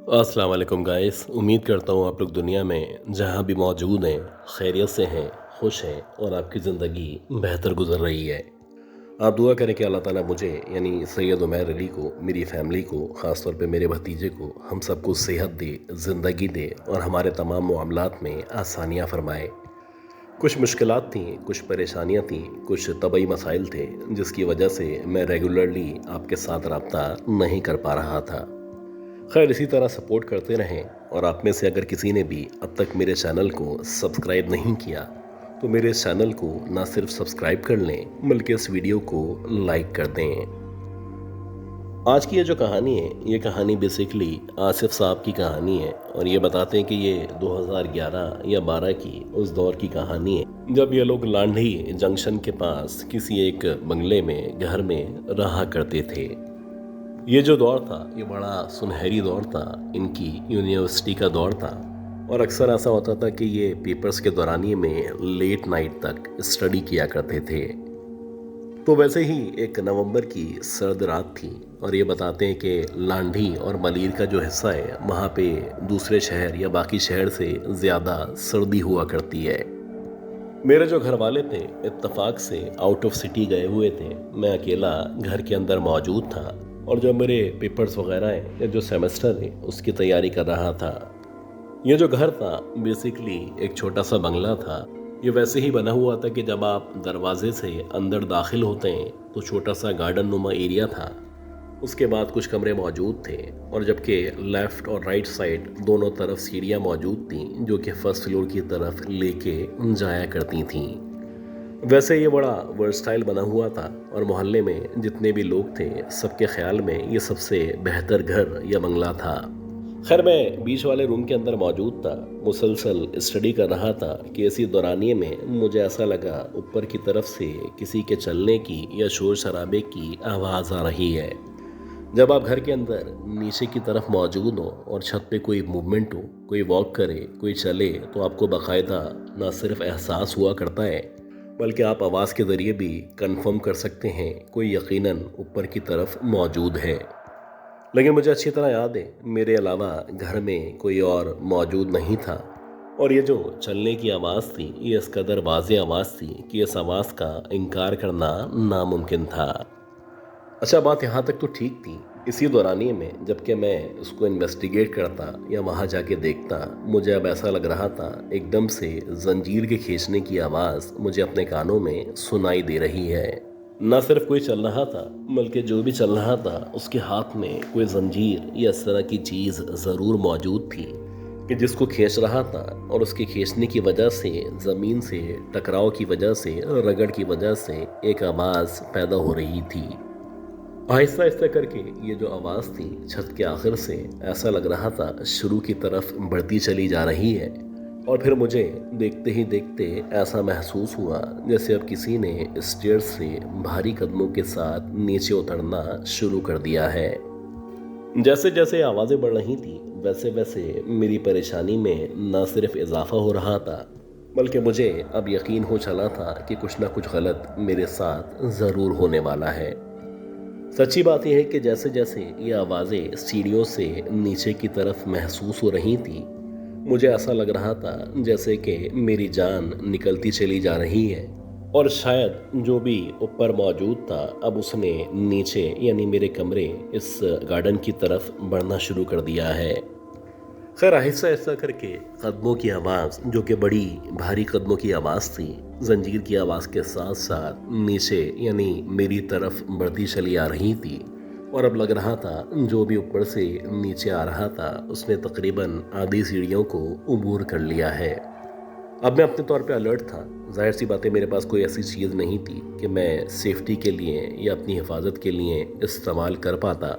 अस्सलाम वालेकुम गाइस। उम्मीद करता हूँ आप लोग दुनिया में जहाँ भी मौजूद हैं खैरियत से हैं, खुश हैं और आपकी ज़िंदगी बेहतर गुजर रही है। आप दुआ करें कि अल्लाह ताला मुझे यानी सैयद उमैर अली को, मेरी फ़ैमिली को, ख़ास तौर पे मेरे भतीजे को, हम सबको सेहत दे, ज़िंदगी दे और हमारे तमाम मामलात में आसानियाँ फ़रमाए। कुछ मुश्किलात थीं, कुछ परेशानियाँ थीं, कुछ तबई मसाइल थे जिसकी वजह से मैं रेगुलरली आपके साथ रब्ता नहीं कर पा रहा था। खैर इसी तरह सपोर्ट करते रहें और आप में से अगर किसी ने भी अब तक मेरे चैनल को सब्सक्राइब नहीं किया तो मेरे इस चैनल को ना सिर्फ सब्सक्राइब कर लें बल्कि इस वीडियो को लाइक कर दें। आज की ये जो कहानी है ये कहानी बेसिकली आसिफ साहब की कहानी है और ये बताते हैं कि ये 2011 या 12 की उस दौर की कहानी है जब ये लोग लांढी जंक्शन के पास किसी एक बंगले में घर में रहा करते थे। ये जो दौर था ये बड़ा सुनहरी दौर था, इनकी यूनिवर्सिटी का दौर था और अक्सर ऐसा होता था कि ये पेपर्स के दौरानिए में लेट नाइट तक स्टडी किया करते थे। तो वैसे ही एक नवंबर की सर्द रात थी और ये बताते हैं कि लांढी और मलीर का जो हिस्सा है वहाँ पे दूसरे शहर या बाकी शहर से ज़्यादा सर्दी हुआ करती है। मेरे जो घर वाले थे इत्तेफाक से आउट ऑफ सिटी गए हुए थे, मैं अकेला घर के अंदर मौजूद था और जो मेरे पेपर्स वगैरह हैं या जो सेमेस्टर है उसकी तैयारी कर रहा था। ये जो घर था बेसिकली एक छोटा सा बंगला था। ये वैसे ही बना हुआ था कि जब आप दरवाजे से अंदर दाखिल होते हैं तो छोटा सा गार्डन नुमा एरिया था, उसके बाद कुछ कमरे मौजूद थे और जबकि लेफ़्ट और राइट साइड दोनों तरफ सीढ़ियाँ मौजूद थीं जो कि फर्स्ट फ्लोर की तरफ लेके जाया करती थीं। वैसे ये बड़ा वर्सटाइल बना हुआ था और मोहल्ले में जितने भी लोग थे सबके ख्याल में ये सबसे बेहतर घर या बंगला था। खैर मैं बीच वाले रूम के अंदर मौजूद था, मुसलसल स्टडी कर रहा था कि इसी दौरानिए में मुझे ऐसा लगा ऊपर की तरफ से किसी के चलने की या शोर शराबे की आवाज़ आ रही है। जब आप घर के अंदर नीचे की तरफ मौजूद हो और छत पे कोई मूवमेंट हो, कोई वॉक करे, कोई चले तो आपको बाकायदा ना सिर्फ एहसास हुआ करता है बल्कि आप आवाज़ के ज़रिए भी कंफर्म कर सकते हैं कोई यकीनन ऊपर की तरफ मौजूद है। लेकिन मुझे अच्छी तरह याद है मेरे अलावा घर में कोई और मौजूद नहीं था और ये जो चलने की आवाज़ थी ये इस कदर वाज़ेह आवाज़ थी कि इस आवाज़ का इनकार करना नामुमकिन था। अच्छा बात यहाँ तक तो ठीक थी। इसी दौरानिए में जबकि मैं उसको इन्वेस्टिगेट करता या वहाँ जाके देखता मुझे अब ऐसा लग रहा था एकदम से जंजीर के खींचने की आवाज़ मुझे अपने कानों में सुनाई दे रही है। न सिर्फ कोई चल रहा था बल्कि जो भी चल रहा था उसके हाथ में कोई जंजीर या इस तरह की चीज़ ज़रूर मौजूद थी कि जिसको खींच रहा था और उसके खींचने की वजह से ज़मीन से टकराव की वजह से रगड़ की वजह से एक आवाज़ पैदा हो रही थी। आहिस्ता आहिस्ता करके ये जो आवाज़ थी छत के आखिर से ऐसा लग रहा था शुरू की तरफ बढ़ती चली जा रही है और फिर मुझे देखते ही देखते ऐसा महसूस हुआ जैसे अब किसी ने स्टेयर्स से भारी कदमों के साथ नीचे उतरना शुरू कर दिया है। जैसे जैसे आवाज़ें बढ़ रही थी वैसे वैसे मेरी परेशानी में न सिर्फ इजाफा हो रहा था बल्कि मुझे अब यकीन हो चला था कि कुछ ना कुछ गलत मेरे साथ ज़रूर होने वाला है। सच्ची बात यह है कि जैसे जैसे ये आवाज़ें सीढ़ियों से नीचे की तरफ महसूस हो रही थी मुझे ऐसा लग रहा था जैसे कि मेरी जान निकलती चली जा रही है और शायद जो भी ऊपर मौजूद था अब उसने नीचे यानी मेरे कमरे इस गार्डन की तरफ बढ़ना शुरू कर दिया है। खैर आहिस्ता आहिस्ता करके कदमों की आवाज़ जो कि बड़ी भारी कदमों की आवाज़ थी जंजीर की आवाज़ के साथ साथ नीचे यानी मेरी तरफ बढ़ती चली आ रही थी और अब लग रहा था जो भी ऊपर से नीचे आ रहा था उसने तकरीबन आधी सीढ़ियों को अबूर कर लिया है। अब मैं अपने तौर पे अलर्ट था। जाहिर सी बात है मेरे पास कोई ऐसी चीज़ नहीं थी कि मैं सेफ्टी के लिए या अपनी हिफाजत के लिए इस्तेमाल कर पाता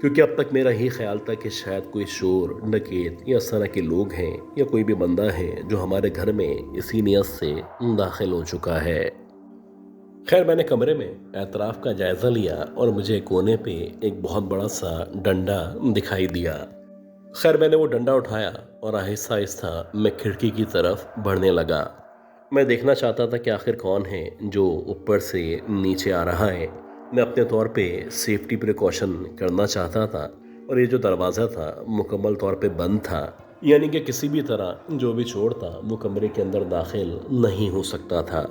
क्योंकि अब तक मेरा ही ख्याल था कि शायद कोई शोर डकैत या इस तरह के लोग हैं या कोई भी बंदा है जो हमारे घर में इसी नियत से दाखिल हो चुका है। खैर मैंने कमरे में एतराफ़ का जायज़ा लिया और मुझे कोने पे एक बहुत बड़ा सा डंडा दिखाई दिया। खैर मैंने वो डंडा उठाया और आहिस्ता आहिस्ता मैं खिड़की की तरफ बढ़ने लगा। मैं देखना चाहता था कि आखिर कौन है जो ऊपर से नीचे आ रहा है। मैं अपने तौर पे सेफ्टी प्रिकॉशन करना चाहता था और ये जो दरवाज़ा था मुकम्मल तौर पे बंद था, यानी कि किसी भी तरह जो भी चोर था वो कमरे के अंदर दाखिल नहीं हो सकता था।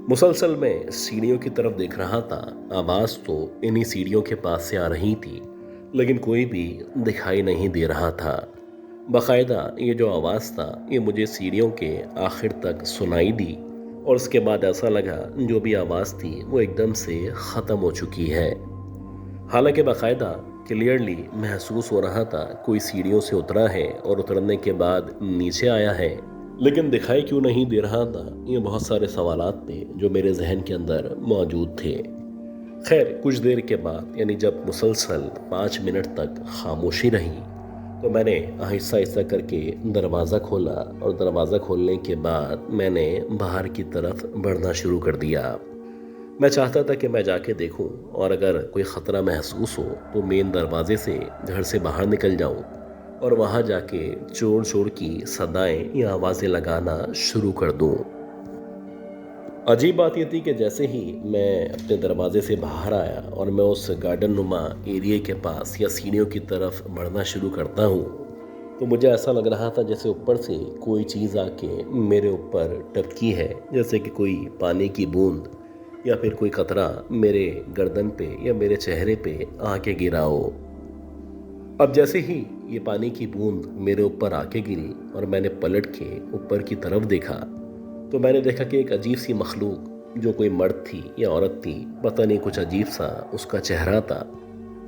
मुसलसल मैं सीढ़ियों की तरफ देख रहा था। आवाज़ तो इन्हीं सीढ़ियों के पास से आ रही थी, लेकिन कोई भी दिखाई नहीं दे रहा था। बाकायदा ये जो आवाज़ था ये मुझे सीढ़ियों के आखिर तक सुनाई दी, और उसके बाद ऐसा लगा जो भी आवाज़ थी वो एकदम से ख़त्म हो चुकी है। हालांकि बाकायदा क्लियरली महसूस हो रहा था कोई सीढ़ियों से उतरा है और उतरने के बाद नीचे आया है, लेकिन दिखाई क्यों नहीं दे रहा था, ये बहुत सारे सवालात थे जो मेरे जहन के अंदर मौजूद थे। खैर कुछ देर के बाद, यानी जब मुसलसल 5 मिनट तक खामोशी रही, तो मैंने आहिस्ता आहिस्ता करके दरवाज़ा खोला, और दरवाज़ा खोलने के बाद मैंने बाहर की तरफ बढ़ना शुरू कर दिया। मैं चाहता था कि मैं जाके देखूं, और अगर कोई ख़तरा महसूस हो तो मेन दरवाजे से घर से बाहर निकल जाऊं और वहां जाके चोर चोर की सदाएं या आवाज़ें लगाना शुरू कर दूं। अजीब बात यह थी कि जैसे ही मैं अपने दरवाजे से बाहर आया और मैं उस गार्डन नुमा एरिया के पास या सीढ़ियों की तरफ बढ़ना शुरू करता हूँ, तो मुझे ऐसा लग रहा था जैसे ऊपर से कोई चीज़ आके मेरे ऊपर टपकी है, जैसे कि कोई पानी की बूंद या फिर कोई कतरा मेरे गर्दन पे या मेरे चेहरे पे आके गिरा हो। अब जैसे ही ये पानी की बूंद मेरे ऊपर आके गिरी और मैंने पलट के ऊपर की तरफ देखा, तो मैंने देखा कि एक अजीब सी मखलूक, जो कोई मर्द थी या औरत थी, पता नहीं, कुछ अजीब सा उसका चेहरा था,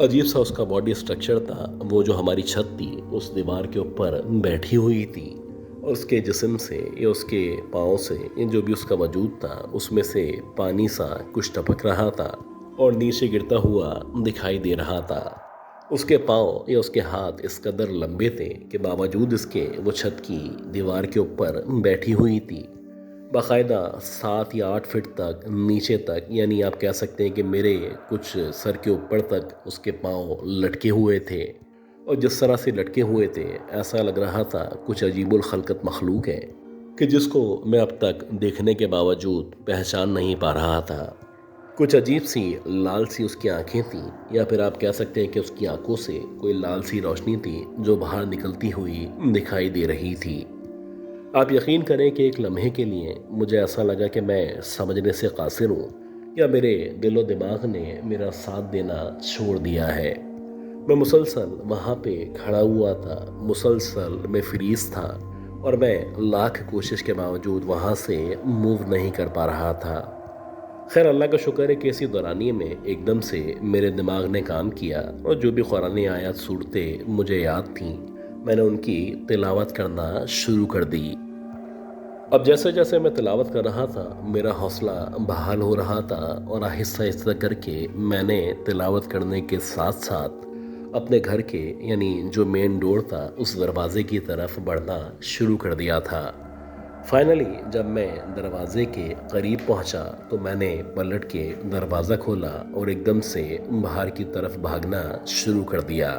अजीब सा उसका बॉडी स्ट्रक्चर था। वो जो हमारी छत थी उस दीवार के ऊपर बैठी हुई थी, और उसके जिस्म से या उसके पाँव से या जो भी उसका वजूद था उसमें से पानी सा कुछ टपक रहा था और नीचे गिरता हुआ दिखाई दे रहा था। उसके पाँव या उसके हाथ इस कदर लंबे थे कि बावजूद इसके वो छत की दीवार के ऊपर बैठी हुई थी, बाकायदा 7 या 8 फीट तक नीचे तक, यानी आप कह सकते हैं कि मेरे कुछ सर के ऊपर तक उसके पाँव लटके हुए थे। और जिस तरह से लटके हुए थे ऐसा लग रहा था कुछ अजीबुल खलकत मखलूक है कि जिसको मैं अब तक देखने के बावजूद पहचान नहीं पा रहा था। कुछ अजीब सी लाल सी उसकी आंखें थीं, या फिर आप कह सकते हैं कि उसकी आंखों से कोई लाल सी रोशनी थी जो बाहर निकलती हुई दिखाई दे रही थी। आप यकीन करें कि एक लम्हे के लिए मुझे ऐसा लगा कि मैं समझने से कासिर हूँ, या मेरे दिलो दिमाग ने मेरा साथ देना छोड़ दिया है। मैं मुसलसल वहाँ पे खड़ा हुआ था, मुसलसल मैं फ्रीज था, और मैं लाख कोशिश के बावजूद वहाँ से मूव नहीं कर पा रहा था। खैर अल्लाह का शुक्र है कि इसी दौरानिए में एकदम से मेरे दिमाग ने काम किया, और जो भी कुरानी आयत सूरतें मुझे याद थीं मैंने उनकी तिलावत करना शुरू कर दी। अब जैसे जैसे मैं तिलावत कर रहा था मेरा हौसला बहाल हो रहा था, और आहिस्ता आहिस्ता करके मैंने तिलावत करने के साथ साथ अपने घर के, यानी जो मेन डोर था, उस दरवाज़े की तरफ बढ़ना शुरू कर दिया था। फाइनली जब मैं दरवाजे के करीब पहुंचा तो मैंने पलट के दरवाज़ा खोला और एकदम से बाहर की तरफ भागना शुरू कर दिया।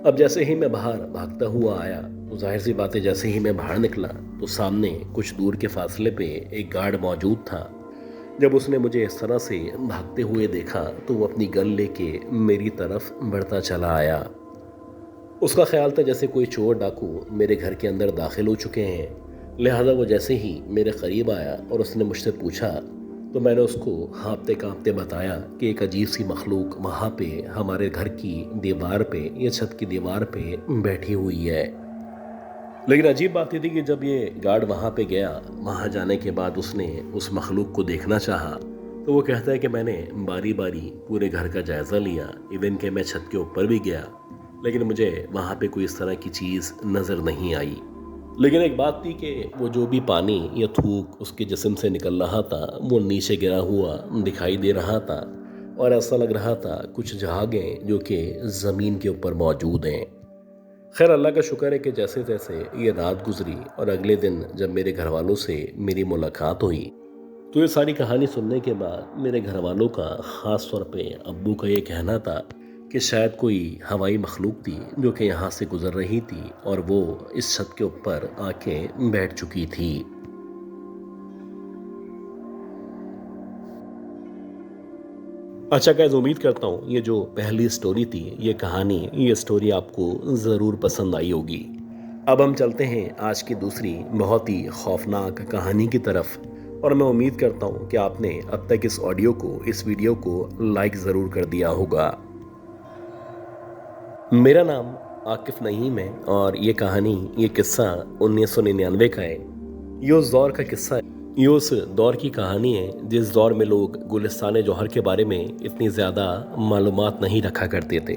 अब जैसे ही मैं बाहर भागता हुआ आया तो जाहिर सी बात है, जैसे ही मैं बाहर निकला तो सामने कुछ दूर के फासले पे एक गार्ड मौजूद था। जब उसने मुझे इस तरह से भागते हुए देखा तो वो अपनी गन लेके मेरी तरफ बढ़ता चला आया। उसका ख्याल था जैसे कोई चोर डाकू मेरे घर के अंदर दाखिल हो चुके हैं, लिहाजा वो जैसे ही मेरे करीब आया और उसने मुझसे पूछा तो मैंने उसको हाँफते काँपते बताया कि एक अजीब सी मखलूक वहाँ पे हमारे घर की दीवार पे या छत की दीवार पे बैठी हुई है। लेकिन अजीब बात ये थी कि जब ये गार्ड वहाँ पे गया, वहाँ जाने के बाद उसने उस मखलूक को देखना चाहा, तो वो कहता है कि मैंने बारी बारी पूरे घर का जायज़ा लिया, इवन कि मैं छत के ऊपर भी गया, लेकिन मुझे वहाँ पे कोई इस तरह की चीज़ नज़र नहीं आई। लेकिन एक बात थी कि वो जो भी पानी या थूक उसके जिस्म से निकल रहा था वो नीचे गिरा हुआ दिखाई दे रहा था, और ऐसा लग रहा था कुछ जहागें जो कि ज़मीन के ऊपर मौजूद हैं। खैर अल्लाह का शुक्र है कि जैसे तैसे ये रात गुजरी, और अगले दिन जब मेरे घर वालों से मेरी मुलाकात हुई तो ये सारी कहानी सुनने के बाद मेरे घर वालों का ख़ास तौर पे अब्बू का ये कहना था कि शायद कोई हवाई मखलूक थी जो कि यहाँ से गुजर रही थी और वो इस छत के ऊपर आके बैठ चुकी थी। अच्छा गाइस, उम्मीद करता हूँ ये जो पहली स्टोरी थी, ये कहानी, ये स्टोरी आपको ज़रूर पसंद आई होगी। अब हम चलते हैं आज की दूसरी बहुत ही खौफनाक कहानी की तरफ, और मैं उम्मीद करता हूँ कि आपने अब तक इस ऑडियो को, इस वीडियो को लाइक ज़रूर कर दिया होगा। मेरा नाम आकिफ नईम है और ये कहानी, ये किस्सा 1999 का है। ये उस दौर का किस्सा है, ये उस दौर की कहानी है जिस दौर में लोग गुलिस्तान जौहर के बारे में इतनी ज़्यादा मालूमात नहीं रखा करते थे।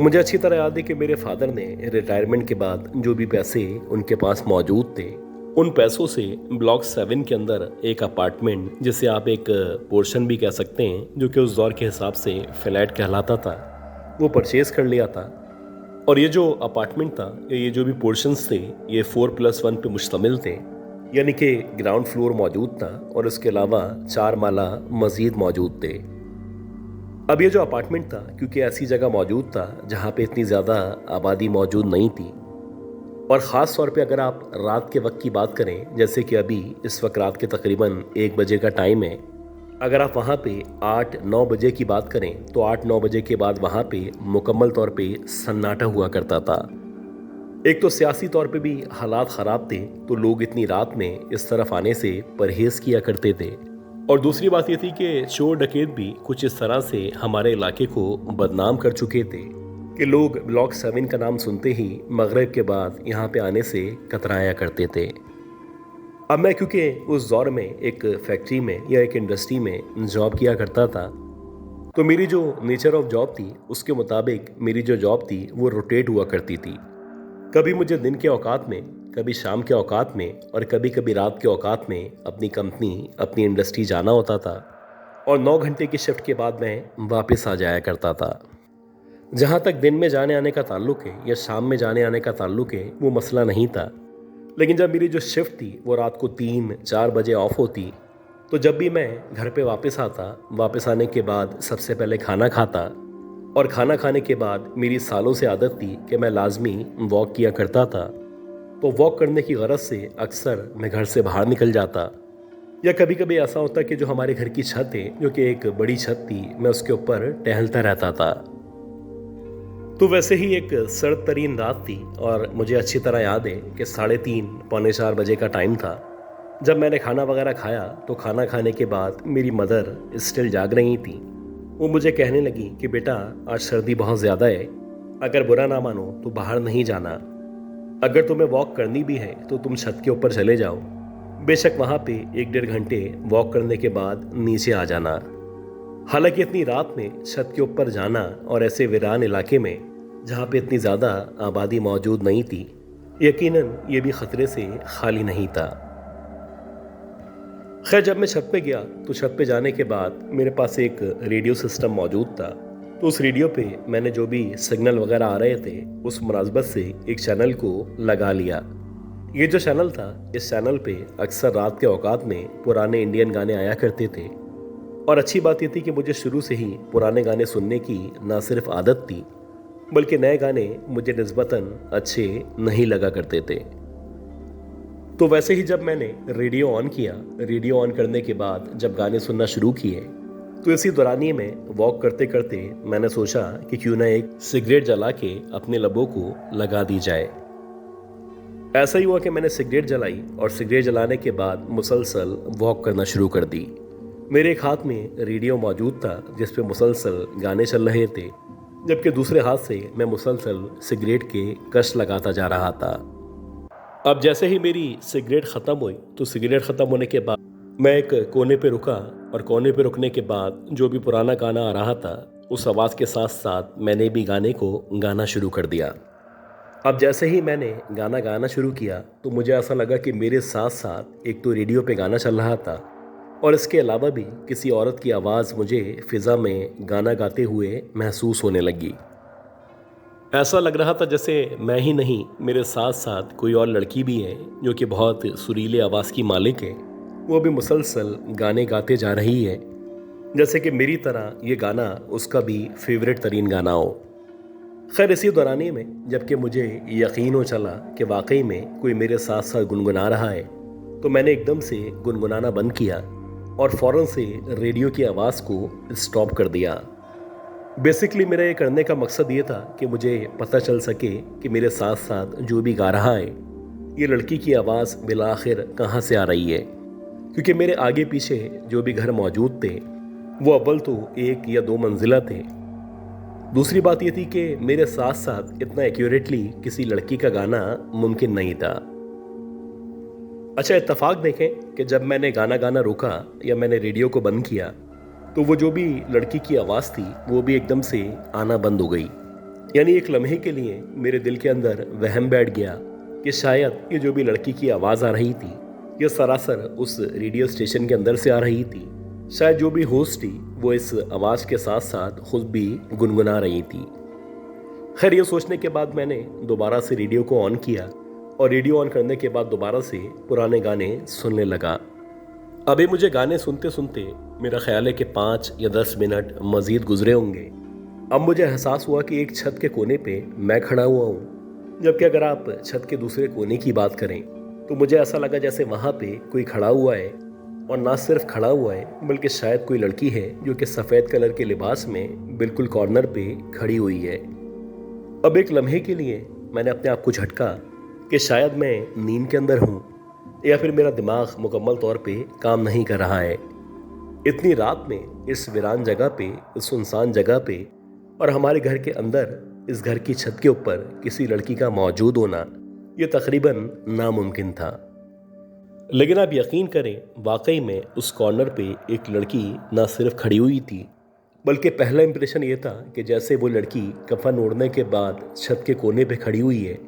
मुझे अच्छी तरह याद है कि मेरे फादर ने रिटायरमेंट के बाद जो भी पैसे उनके पास मौजूद थे, उन पैसों से ब्लॉक 7 के अंदर एक अपार्टमेंट, जिसे आप एक पोर्शन भी कह सकते हैं, जो कि उस दौर के हिसाब से फ्लैट कहलाता था, वो परचेज़ कर लिया था। और ये जो अपार्टमेंट था, ये जो भी पोर्शंस थे, ये 4+1 पे मुश्तमिल थे, यानी कि ग्राउंड फ्लोर मौजूद था और उसके अलावा 4 माला मज़ीद मौजूद थे। अब ये जो अपार्टमेंट था, क्योंकि ऐसी जगह मौजूद था जहाँ पे इतनी ज़्यादा आबादी मौजूद नहीं थी, और ख़ास तौर पे अगर आप रात के वक्त की बात करें, जैसे कि अभी इस वक्त रात के तकरीबन 1 बजे का टाइम है, अगर आप वहाँ पे 8-9 बजे की बात करें तो 8-9 बजे के बाद वहाँ पे मुकम्मल तौर पे सन्नाटा हुआ करता था। एक तो सियासी तौर पे भी हालात ख़राब थे, तो लोग इतनी रात में इस तरफ आने से परहेज़ किया करते थे। और दूसरी बात ये थी कि चोर डकैत भी कुछ इस तरह से हमारे इलाके को बदनाम कर चुके थे कि लोग ब्लॉक 7 का नाम सुनते ही मगरिब के बाद यहाँ पे आने से कतराया करते थे। अब मैं क्योंकि उस दौर में एक फैक्ट्री में या एक इंडस्ट्री में जॉब किया करता था, तो मेरी जो नेचर ऑफ जॉब थी उसके मुताबिक मेरी जो जॉब थी वो रोटेट हुआ करती थी। कभी मुझे दिन के औकात में, कभी शाम के औकात में, और कभी कभी रात के औकात में अपनी कंपनी, अपनी इंडस्ट्री जाना होता था, और 9 घंटे की शिफ्ट के बाद मैं वापस आ जाया करता था। जहाँ तक दिन में जाने आने का ताल्लुक़ है या शाम में जाने आने का ताल्लुक़ है, वो मसला नहीं था। लेकिन जब मेरी जो शिफ्ट थी वो रात को 3-4 बजे ऑफ होती, तो जब भी मैं घर पे वापस आता, वापस आने के बाद सबसे पहले खाना खाता, और खाना खाने के बाद मेरी सालों से आदत थी कि मैं लाजमी वॉक किया करता था। तो वॉक करने की गरज से अक्सर मैं घर से बाहर निकल जाता, या कभी कभी ऐसा होता कि जो हमारे घर की छत है, जो कि एक बड़ी छत थी, मैं उसके ऊपर टहलता रहता था। तो वैसे ही एक सर्द तरीन रात थी, और मुझे अच्छी तरह याद है कि 3:30-4 बजे का टाइम था। जब मैंने खाना वगैरह खाया, तो खाना खाने के बाद मेरी मदर स्टिल जाग रही थी। वो मुझे कहने लगी कि बेटा, आज सर्दी बहुत ज़्यादा है, अगर बुरा ना मानो तो बाहर नहीं जाना, अगर तुम्हें वॉक करनी भी है तो तुम छत के ऊपर चले जाओ, बेशक वहाँ पे 1-1.5 घंटे वॉक करने के बाद नीचे आ जाना। हालांकि इतनी रात में छत के ऊपर जाना और ऐसे वीरान इलाके में जहाँ पे इतनी ज़्यादा आबादी मौजूद नहीं थी, यकीनन ये भी ख़तरे से खाली नहीं था। खैर, जब मैं छत पे गया तो छत पे जाने के बाद मेरे पास एक रेडियो सिस्टम मौजूद था, तो उस रेडियो पे मैंने जो भी सिग्नल वगैरह आ रहे थे उस मुनासबत से एक चैनल को लगा लिया। ये जो चैनल था, इस चैनल पे अक्सर रात के औकात में पुराने इंडियन गाने आया करते थे, और अच्छी बात ये थी कि मुझे शुरू से ही पुराने गाने सुनने की ना सिर्फ आदत थी, बल्कि नए गाने मुझे निस्बतन अच्छे नहीं लगा करते थे। तो वैसे ही जब मैंने रेडियो ऑन किया, रेडियो ऑन करने के बाद जब गाने सुनना शुरू किए, तो इसी दौरानिए में वॉक करते करते मैंने सोचा कि क्यों ना एक सिगरेट जला के अपने लबों को लगा दी जाए। ऐसा ही हुआ कि मैंने सिगरेट जलाई, और सिगरेट जलाने के बाद मुसलसल वॉक करना शुरू कर दी। मेरे एक हाथ में रेडियो मौजूद था जिस पे मुसलसल गाने चल रहे थे, जबकि दूसरे हाथ से मैं मुसलसल सिगरेट के कश लगाता जा रहा था। अब जैसे ही मेरी सिगरेट ख़त्म हुई, तो सिगरेट ख़त्म होने के बाद मैं एक कोने पे रुका, और कोने पे रुकने के बाद जो भी पुराना गाना आ रहा था उस आवाज़ के साथ साथ मैंने भी गाने को गाना शुरू कर दिया। अब जैसे ही मैंने गाना गाना शुरू किया, तो मुझे ऐसा लगा कि मेरे साथ साथ एक तो रेडियो पे गाना चल रहा था, और इसके अलावा भी किसी औरत की आवाज़ मुझे फ़िज़ा में गाना गाते हुए महसूस होने लगी। ऐसा लग रहा था जैसे मैं ही नहीं, मेरे साथ साथ कोई और लड़की भी है जो कि बहुत सुरीले आवाज़ की मालिक है, वो भी मुसलसल गाने गाते जा रही है, जैसे कि मेरी तरह ये गाना उसका भी फेवरेट तरीन गाना हो। खैर, इसी दौरानी में जबकि मुझे यकीन हो चला कि वाकई में कोई मेरे साथ साथ गुनगुना रहा है, तो मैंने एकदम से गुनगुनाना बंद किया, और फ़ौरन से रेडियो की आवाज़ को स्टॉप कर दिया। बेसिकली मेरा ये करने का मकसद ये था कि मुझे पता चल सके कि मेरे साथ साथ जो भी गा रहा है ये लड़की की आवाज़ बिलाखिर कहाँ से आ रही है, क्योंकि मेरे आगे पीछे जो भी घर मौजूद थे वो अव्वल तो 1 या 2 मंजिला थे। दूसरी बात ये थी कि मेरे साथ साथ इतना एक्यूरेटली किसी लड़की का गाना मुमकिन नहीं था। अच्छा, इत्तेफाक देखें कि जब मैंने गाना गाना रोका या मैंने रेडियो को बंद किया तो वो जो भी लड़की की आवाज़ थी वो भी एकदम से आना बंद हो गई। यानी एक लम्हे के लिए मेरे दिल के अंदर वहम बैठ गया कि शायद ये जो भी लड़की की आवाज़ आ रही थी ये सरासर उस रेडियो स्टेशन के अंदर से आ रही थी। शायद जो भी होस्ट थी वो इस आवाज़ के साथ साथ खुद भी गुनगुना रही थी। खैर, ये सोचने के बाद मैंने दोबारा से रेडियो को ऑन किया और रेडियो ऑन करने के बाद दोबारा से पुराने गाने सुनने लगा। अभी मुझे गाने सुनते सुनते मेरा ख्याल है कि 5 या 10 मिनट मज़ीद गुजरे होंगे। अब मुझे एहसास हुआ कि एक छत के कोने पे मैं खड़ा हुआ हूँ, जबकि अगर आप छत के दूसरे कोने की बात करें तो मुझे ऐसा लगा जैसे वहाँ पे कोई खड़ा हुआ है, और ना सिर्फ खड़ा हुआ है बल्कि शायद कोई लड़की है जो कि सफ़ेद कलर के लिबास में बिल्कुल कॉर्नर पे खड़ी हुई है। अब एक लम्हे के लिए मैंने अपने आप को झटका कि शायद मैं नींद के अंदर हूँ या फिर मेरा दिमाग मुकम्मल तौर पे काम नहीं कर रहा है। इतनी रात में इस वीरान जगह पे, इस सुनसान जगह पे, और हमारे घर के अंदर इस घर की छत के ऊपर किसी लड़की का मौजूद होना ये तकरीबन नामुमकिन था। लेकिन आप यकीन करें, वाकई में उस कॉर्नर पे एक लड़की ना सिर्फ खड़ी हुई थी बल्कि पहला इंप्रेशन ये था कि जैसे वो लड़की कफन ओढ़ने के बाद छत के कोने पे खड़ी हुई है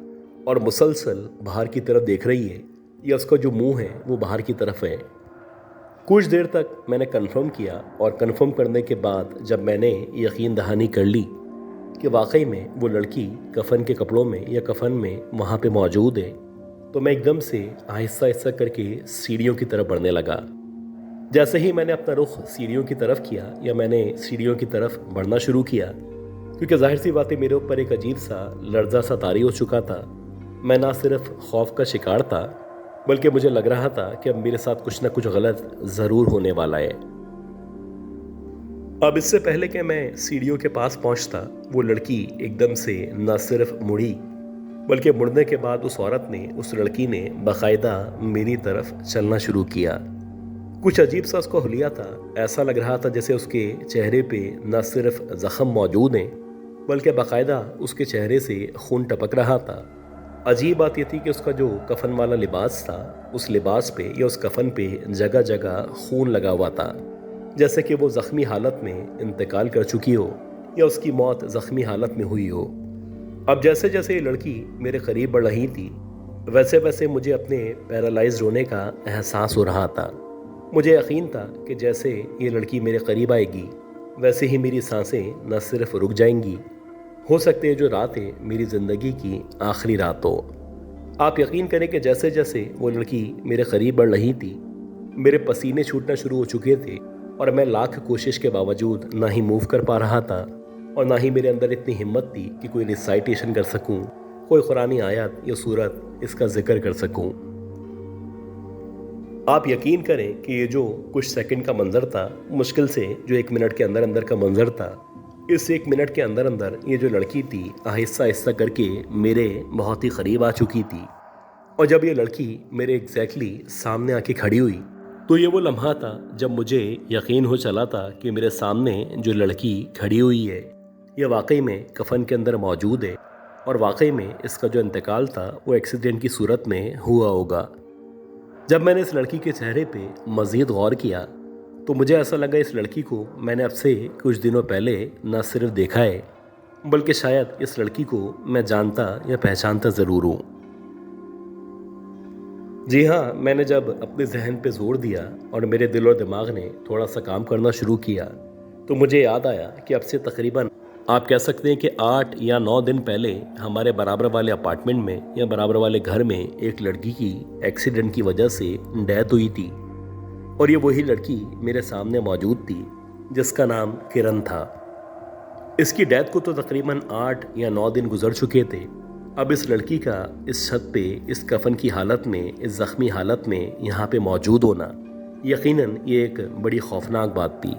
और मुसलसल बाहर की तरफ देख रही है, या उसका जो मुंह है वो बाहर की तरफ है। कुछ देर तक मैंने कंफर्म किया, और कंफर्म करने के बाद जब मैंने यकीन दहानी कर ली कि वाकई में वो लड़की कफन के कपड़ों में या कफन में वहाँ पे मौजूद है, तो मैं एकदम से आहिस्ता आहिस्ता करके सीढ़ियों की तरफ बढ़ने लगा। जैसे ही मैंने अपना रुख सीढ़ियों की तरफ किया या मैंने सीढ़ियों की तरफ बढ़ना शुरू किया, क्योंकि जाहिर सी बात है मेरे ऊपर एक अजीब सा लर्जा सा तारी हो चुका था। मैं ना सिर्फ खौफ का शिकार था बल्कि मुझे लग रहा था कि अब मेरे साथ कुछ ना कुछ गलत ज़रूर होने वाला है। अब इससे पहले कि मैं सीढ़ियों के पास पहुंचता, वो लड़की एकदम से न सिर्फ मुड़ी बल्कि मुड़ने के बाद उस लड़की ने बाकायदा मेरी तरफ चलना शुरू किया। कुछ अजीब सा उसका हुलिया था। ऐसा लग रहा था जैसे उसके चेहरे पे न सिर्फ ज़ख़म मौजूद हैं बल्कि बाकायदा उसके चेहरे से खून टपक रहा था। अजीब बात यह थी कि उसका जो कफन वाला लिबास था, उस लिबास पे या उस कफन पे जगह जगह खून लगा हुआ था, जैसे कि वो ज़ख्मी हालत में इंतकाल कर चुकी हो या उसकी मौत ज़ख्मी हालत में हुई हो। अब जैसे जैसे ये लड़की मेरे करीब बढ़ रही थी वैसे वैसे मुझे अपने पैरालाइज्ड होने का एहसास हो रहा था। मुझे यकीन था कि जैसे ये लड़की मेरे करीब आएगी वैसे ही मेरी सांसें न सिर्फ रुक जाएंगी, हो सकते है जो रात है मेरी ज़िंदगी की आखिरी रात हो। आप यकीन करें कि जैसे जैसे वो लड़की मेरे करीब बढ़ रही थी मेरे पसीने छूटना शुरू हो चुके थे, और मैं लाख कोशिश के बावजूद ना ही मूव कर पा रहा था और ना ही मेरे अंदर इतनी हिम्मत थी कि कोई रिसाइटेशन कर सकूं, कोई कुरानी आयत या सूरत इसका जिक्र कर सकूं। आप यकीन करें कि ये जो कुछ सेकंड का मंजर था, मुश्किल से जो 1 मिनट के अंदर अंदर का मंजर था, इस 1 मिनट के अंदर अंदर ये जो लड़की थी आहिस्ता आहिस्ता करके मेरे बहुत ही करीब आ चुकी थी। और जब ये लड़की मेरे एग्जैक्टली सामने आके खड़ी हुई तो ये वो लम्हा था जब मुझे यकीन हो चला था कि मेरे सामने जो लड़की खड़ी हुई है ये वाकई में कफन के अंदर मौजूद है, और वाकई में इसका जो इंतकाल था वो एक्सीडेंट की सूरत में हुआ होगा। जब मैंने इस लड़की के चेहरे पे मज़ीद गौर किया तो मुझे ऐसा लगा इस लड़की को मैंने अब से कुछ दिनों पहले न सिर्फ देखा है बल्कि शायद इस लड़की को मैं जानता या पहचानता ज़रूर हूँ। जी हाँ, मैंने जब अपने जहन पे जोर दिया और मेरे दिल और दिमाग ने थोड़ा सा काम करना शुरू किया तो मुझे याद आया कि अब से तकरीबन आप कह सकते हैं कि 8 या 9 दिन पहले हमारे बराबर वाले अपार्टमेंट में या बराबर वाले घर में एक लड़की की एक्सीडेंट की वजह से डेथ हुई थी, और ये वही लड़की मेरे सामने मौजूद थी जिसका नाम किरण था। इसकी डेथ को तो तकरीबन 8 या 9 दिन गुजर चुके थे। अब इस लड़की का इस छत पे, इस कफन की हालत में, इस ज़ख्मी हालत में यहाँ पे मौजूद होना यकीनन ये एक बड़ी खौफनाक बात थी।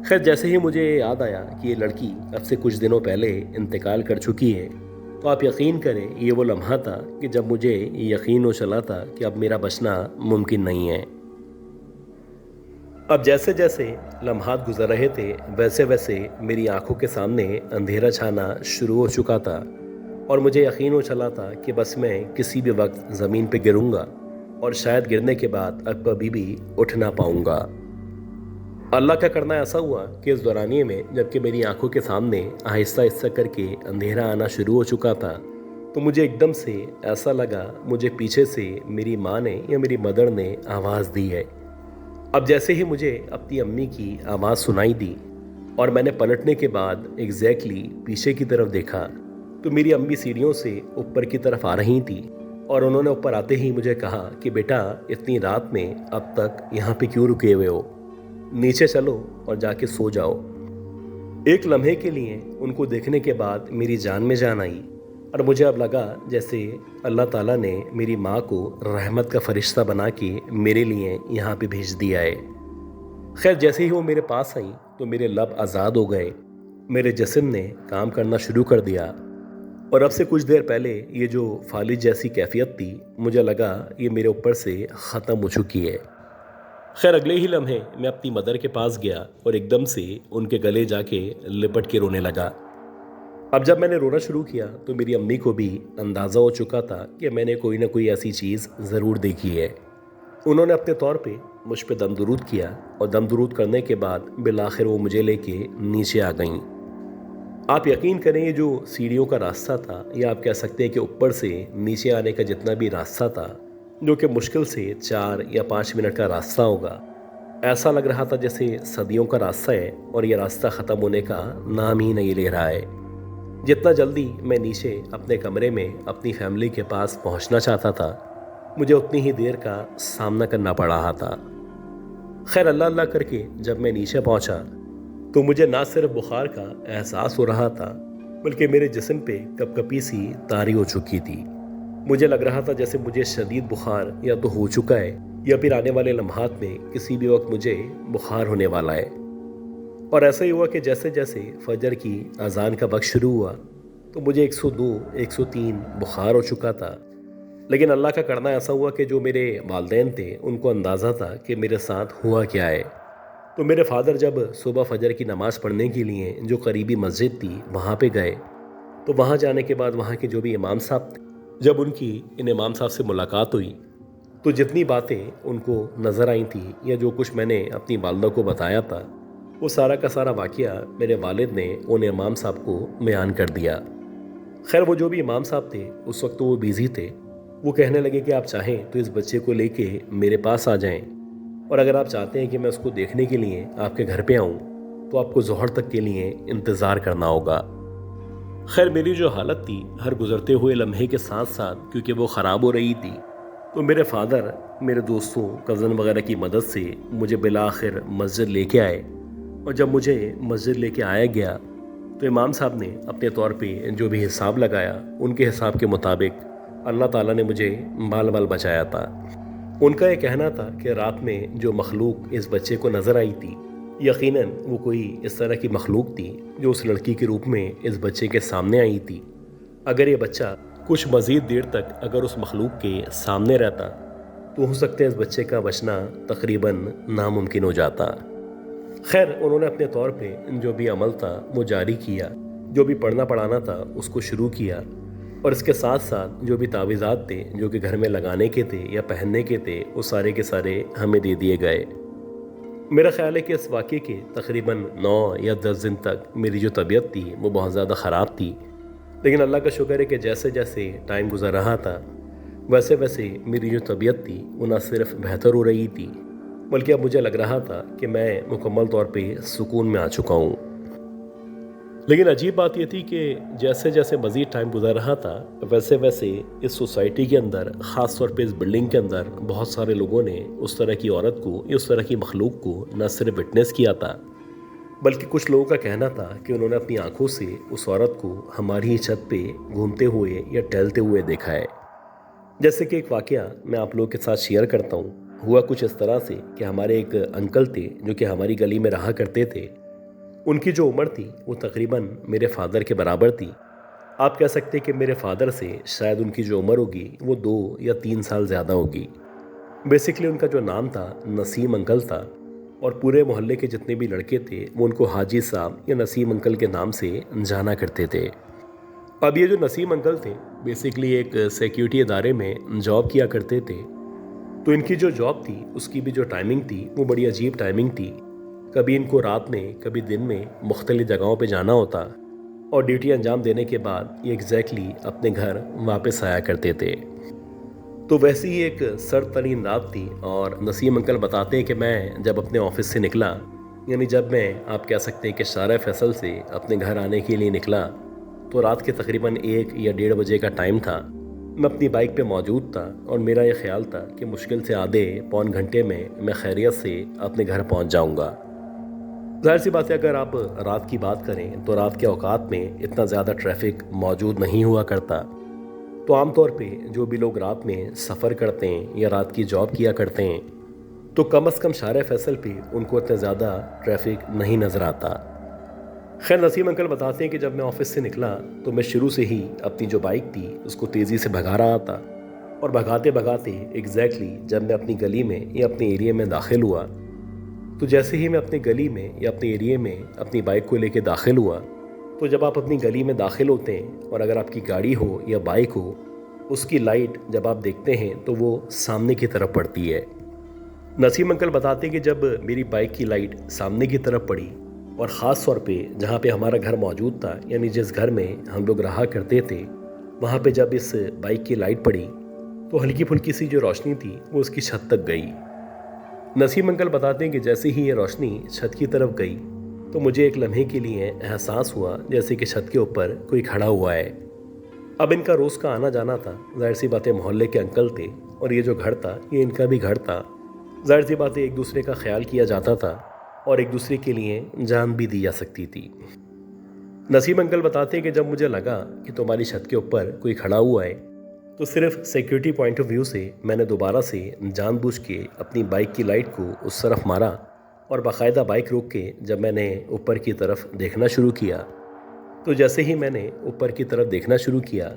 खैर, जैसे ही मुझे याद आया कि ये लड़की अब से कुछ दिनों पहले इंतकाल कर चुकी है, तो आप यकीन करें ये वो लम्हा था कि जब मुझे ये यकीन हो चला था कि अब मेरा बचना मुमकिन नहीं है। अब जैसे जैसे लम्हात गुजर रहे थे, वैसे वैसे मेरी आंखों के सामने अंधेरा छाना शुरू हो चुका था और मुझे यकीन हो चला था कि बस मैं किसी भी वक्त ज़मीन पे गिरूंगा और शायद गिरने के बाद अब कभी भी उठ ना पाऊंगा। अल्लाह का करना ऐसा हुआ कि इस दौरानिए में जबकि मेरी आंखों के सामने आहिस्ता आहिस्ता करके अंधेरा आना शुरू हो चुका था, तो मुझे एकदम से ऐसा लगा मुझे पीछे से मेरी माँ ने या मेरी मदर ने आवाज़ दी है। अब जैसे ही मुझे अपनी अम्मी की आवाज़ सुनाई दी और मैंने पलटने के बाद एग्जैक्टली पीछे की तरफ देखा, तो मेरी अम्मी सीढ़ियों से ऊपर की तरफ आ रही थी और उन्होंने ऊपर आते ही मुझे कहा कि बेटा, इतनी रात में अब तक यहाँ पे क्यों रुके हुए हो, नीचे चलो और जाके सो जाओ। एक लम्हे के लिए उनको देखने के बाद मेरी जान में जान आई और मुझे अब लगा जैसे अल्लाह ताला ने मेरी माँ को रहमत का फरिश्ता बना के मेरे लिए यहाँ पे भेज दिया है। खैर, जैसे ही वो मेरे पास आई तो मेरे लब आज़ाद हो गए, मेरे जिस्म ने काम करना शुरू कर दिया और अब से कुछ देर पहले ये जो फालिज जैसी कैफियत थी, मुझे लगा ये मेरे ऊपर से ख़त्म हो चुकी है। खैर, अगले ही लम्हे मैं अपनी मदर के पास गया और एकदम से उनके गले जाके लिपट के रोने लगा। अब जब मैंने रोना शुरू किया तो मेरी अम्मी को भी अंदाज़ा हो चुका था कि मैंने कोई ना कोई ऐसी चीज़ ज़रूर देखी है। उन्होंने अपने तौर पे मुझ पे दम दुरूद किया और दम दुरूद करने के बाद बिलाखिर वो मुझे लेके नीचे आ गईं। आप यकीन करें, ये जो सीढ़ियों का रास्ता था, या आप कह सकते हैं कि ऊपर से नीचे आने का जितना भी रास्ता था, जो कि मुश्किल से 4 या 5 मिनट का रास्ता होगा, ऐसा लग रहा था जैसे सदियों का रास्ता है और ये रास्ता ख़त्म होने का नाम ही नहीं ले रहा है। जितना जल्दी मैं नीचे अपने कमरे में अपनी फैमिली के पास पहुंचना चाहता था, मुझे उतनी ही देर का सामना करना पड़ रहा था। खैर, अल्लाह अल्लाह करके जब मैं नीचे पहुंचा तो मुझे ना सिर्फ बुखार का एहसास हो रहा था, बल्कि मेरे जिस्म पे कपकपी सी तारी हो चुकी थी। मुझे लग रहा था जैसे मुझे शदीद बुखार या तो हो चुका है या फिर आने वाले लम्हात में किसी भी वक्त मुझे बुखार होने वाला है। और ऐसा ही हुआ कि जैसे जैसे फजर की अजान का वक्त शुरू हुआ तो मुझे 102, 103 बुखार हो चुका था। लेकिन अल्लाह का करना ऐसा हुआ कि जो मेरे वालिदैन थे उनको अंदाज़ा था कि मेरे साथ हुआ क्या है। तो मेरे फादर जब सुबह फजर की नमाज़ पढ़ने के लिए जो करीबी मस्जिद थी वहाँ पे गए, तो वहाँ जाने के बाद वहाँ के जो भी इमाम साहब थे, जब उनकी इन इमाम साहब से मुलाकात हुई तो जितनी बातें उनको नज़र आई थी या जो कुछ मैंने अपनी वालदा को बताया था, वो सारा का सारा वाक़या मेरे वालिद ने उन इमाम साहब को बयान कर दिया। खैर, वो जो भी इमाम साहब थे उस वक्त तो वो बिज़ी थे। वो कहने लगे कि आप चाहें तो इस बच्चे को लेके मेरे पास आ जाएं, और अगर आप चाहते हैं कि मैं उसको देखने के लिए आपके घर पे आऊं तो आपको ज़ोहर तक के लिए इंतज़ार करना होगा। खैर, मेरी जो हालत थी हर गुज़रते हुए लम्हे के साथ साथ क्योंकि वो ख़राब हो रही थी, तो मेरे फादर मेरे दोस्तों, कज़न वगैरह की मदद से मुझे बिलाखिर मस्जिद लेके आए। और जब मुझे मस्जिद लेके आया गया तो इमाम साहब ने अपने तौर पे जो भी हिसाब लगाया, उनके हिसाब के मुताबिक अल्लाह ताला ने मुझे बाल बाल बचाया था। उनका ये कहना था कि रात में जो मखलूक इस बच्चे को नज़र आई थी, यकीनन वो कोई इस तरह की मखलूक थी जो उस लड़की के रूप में इस बच्चे के सामने आई थी। अगर ये बच्चा कुछ मज़ीद देर तक अगर उस मखलूक के सामने रहता तो हो सकता है इस बच्चे का बचना तकरीबन नामुमकिन हो जाता। खैर, उन्होंने अपने तौर पे जो भी अमल था वो जारी किया, जो भी पढ़ना पढ़ाना था उसको शुरू किया, और इसके साथ साथ जो भी तावीज़ात थे जो कि घर में लगाने के थे या पहनने के थे, वो सारे के सारे हमें दे दिए गए। मेरा ख्याल है कि इस वाक़े के तकरीबन 9 या 10 दिन तक मेरी जो तबीयत थी वो बहुत ज़्यादा ख़राब थी, लेकिन अल्लाह का शुक्र है कि जैसे जैसे टाइम गुजर रहा था वैसे वैसे मेरी जो तबीयत थी वो न सिर्फ बेहतर हो रही थी, बल्कि अब मुझे लग रहा था कि मैं मुकम्मल तौर पे सुकून में आ चुका हूँ। लेकिन अजीब बात यह थी कि जैसे जैसे मज़ीद टाइम गुजर रहा था वैसे वैसे इस सोसाइटी के अंदर, ख़ास तौर पे इस बिल्डिंग के अंदर, बहुत सारे लोगों ने उस तरह की औरत को या उस तरह की मखलूक को न सिर्फ विटनेस किया था, बल्कि कुछ लोगों का कहना था कि उन्होंने अपनी आंखों से उस औरत को हमारी ही छत पे घूमते हुए या टहलते हुए देखा है। जैसे कि एक वाक़या मैं आप लोगों के साथ शेयर करता हूँ ہوا کچھ اس طرح سے کہ ہمارے ایک انکل تھے جو کہ ہماری گلی میں رہا کرتے تھے. ان کی جو عمر تھی وہ تقریباً میرے فادر کے برابر تھی. آپ کہہ سکتے کہ میرے فادر سے شاید ان کی جو عمر ہوگی وہ 2 یا 3 سال زیادہ ہوگی. بیسیکلی ان کا جو نام تھا نسیم انکل تھا، اور پورے محلے کے جتنے بھی لڑکے تھے وہ ان کو حاجی صاحب یا نسیم انکل کے نام سے جانا کرتے تھے. اب یہ جو نسیم انکل تھے بیسیکلی ایک سیکیورٹی ادارے میں جاب کیا کرتے تھے. تو ان کی جو جاب تھی اس کی بھی جو ٹائمنگ تھی وہ بڑی عجیب ٹائمنگ تھی. کبھی ان کو رات میں کبھی دن میں مختلف جگہوں پہ جانا ہوتا، اور ڈیوٹی انجام دینے کے بعد یہ ایگزیکٹلی اپنے گھر واپس آیا کرتے تھے. تو ویسی ہی ایک سرد ترین رات تھی، اور نسیم انکل بتاتے ہیں کہ میں جب اپنے آفس سے نکلا، یعنی جب میں آپ کہہ سکتے ہیں کہ شارع فیصل سے اپنے گھر آنے کے لیے نکلا، تو رات کے تقریباً 1 یا 1:30 بجے کا ٹائم تھا. میں اپنی بائک پہ موجود تھا، اور میرا یہ خیال تھا کہ مشکل سے آدھے پون گھنٹے میں خیریت سے اپنے گھر پہنچ جاؤں گا. ظاہر سی بات ہے اگر آپ رات کی بات کریں تو رات کے اوقات میں اتنا زیادہ ٹریفک موجود نہیں ہوا کرتا. تو عام طور پہ جو بھی لوگ رات میں سفر کرتے ہیں یا رات کی جاب کیا کرتے ہیں تو کم از کم شارع فیصل پہ ان کو اتنا زیادہ ٹریفک نہیں نظر آتا. خیر نسیم انکل بتاتے ہیں کہ جب میں آفس سے نکلا تو میں شروع سے ہی اپنی جو بائک تھی اس کو تیزی سے بھگا رہا تھا، اور بھگاتے بھگاتے ایگزیکٹلی جب میں اپنی گلی میں یا اپنے ایریے میں داخل ہوا، تو جیسے ہی میں اپنی گلی میں یا اپنے ایریے میں اپنی بائک کو لے کے داخل ہوا، تو جب آپ اپنی گلی میں داخل ہوتے ہیں اور اگر آپ کی گاڑی ہو یا بائک ہو، اس کی لائٹ جب آپ دیکھتے ہیں تو وہ سامنے کی طرف پڑتی ہے. نسیم انکل بتاتے ہیں کہ جب میری بائک کی لائٹ سامنے کی طرف پڑی، اور خاص طور پہ جہاں پہ ہمارا گھر موجود تھا، یعنی جس گھر میں ہم لوگ رہا کرتے تھے، وہاں پہ جب اس بائک کی لائٹ پڑی تو ہلکی پھلکی سی جو روشنی تھی وہ اس کی چھت تک گئی. نسیم انکل بتاتے ہیں کہ جیسے ہی یہ روشنی چھت کی طرف گئی تو مجھے ایک لمحے کے لیے احساس ہوا جیسے کہ چھت کے اوپر کوئی کھڑا ہوا ہے. اب ان کا روز کا آنا جانا تھا، ظاہر سی باتیں محلے کے انکل تھے، اور یہ جو گھر تھا یہ ان کا بھی گھر تھا. ظاہر سی باتیں ایک دوسرے کا خیال کیا جاتا تھا اور ایک دوسرے کے لیے جان بھی دی جا سکتی تھی. نسیم انکل بتاتے ہیں کہ جب مجھے لگا کہ تمہاری چھت کے اوپر کوئی کھڑا ہوا ہے تو صرف سیکیورٹی پوائنٹ آف ویو سے میں نے دوبارہ سے جان بوجھ کے اپنی بائک کی لائٹ کو اس طرف مارا، اور باقاعدہ بائک روک کے جب میں نے اوپر کی طرف دیکھنا شروع کیا تو جیسے ہی میں نے اوپر کی طرف دیکھنا شروع کیا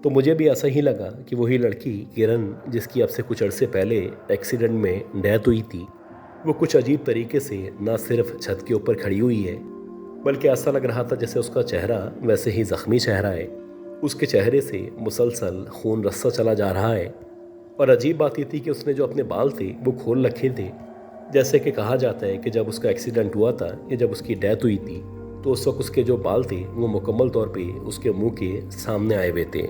تو مجھے بھی ایسا ہی لگا کہ وہی لڑکی کرن جس کی اب سے کچھ عرصے پہلے ایکسیڈنٹ میں ڈیتھ ہوئی تھی، وہ کچھ عجیب طریقے سے نہ صرف چھت کے اوپر کھڑی ہوئی ہے بلکہ ایسا لگ رہا تھا جیسے اس کا چہرہ ویسے ہی زخمی چہرہ ہے. اس کے چہرے سے مسلسل خون رسا چلا جا رہا ہے، اور عجیب بات یہ تھی کہ اس نے جو اپنے بال تھے وہ کھول رکھے تھے. جیسے کہ کہا جاتا ہے کہ جب اس کا ایکسیڈنٹ ہوا تھا یا جب اس کی ڈیتھ ہوئی تھی تو اس وقت اس کے جو بال تھے وہ مکمل طور پہ اس کے منہ کے سامنے آئے ہوئے تھے.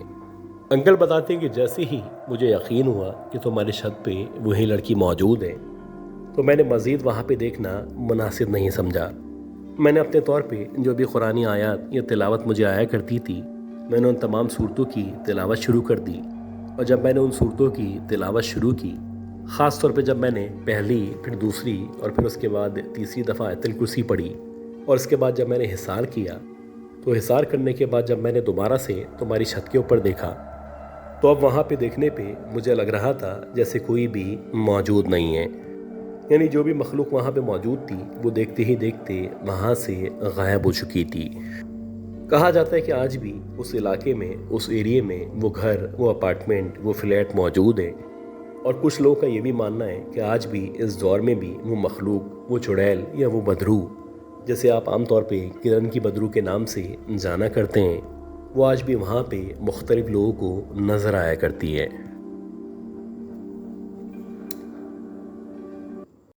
انکل بتاتے ہیں کہ جیسے ہی مجھے یقین ہوا کہ تمہاری چھت پہ وہی لڑکی موجود ہے تو میں نے مزید وہاں پہ دیکھنا مناسب نہیں سمجھا. میں نے اپنے طور پہ جو بھی قرآنی آیات یا تلاوت مجھے آیا کرتی تھی میں نے ان تمام صورتوں کی تلاوت شروع کر دی. اور جب میں نے ان صورتوں کی تلاوت شروع کی، خاص طور پہ جب میں نے پہلی پھر دوسری اور پھر اس کے بعد تیسری دفعہ آیت الکرسی پڑھی، اور اس کے بعد جب میں نے حصار کیا تو حصار کرنے کے بعد جب میں نے دوبارہ سے تمہاری چھت کے اوپر دیکھا تو اب وہاں پہ دیکھنے پہ مجھے لگ رہا تھا جیسے کوئی بھی موجود نہیں ہے. یعنی جو بھی مخلوق وہاں پہ موجود تھی وہ دیکھتے ہی دیکھتے وہاں سے غائب ہو چکی تھی. کہا جاتا ہے کہ آج بھی اس علاقے میں، اس ایریے میں وہ گھر، وہ اپارٹمنٹ، وہ فلیٹ موجود ہے، اور کچھ لوگوں کا یہ بھی ماننا ہے کہ آج بھی اس دور میں بھی وہ مخلوق، وہ چڑیل یا وہ بدرو جیسے آپ عام طور پہ کرن کی بدرو کے نام سے جانا کرتے ہیں، وہ آج بھی وہاں پہ مختلف لوگوں کو نظر آیا کرتی ہے.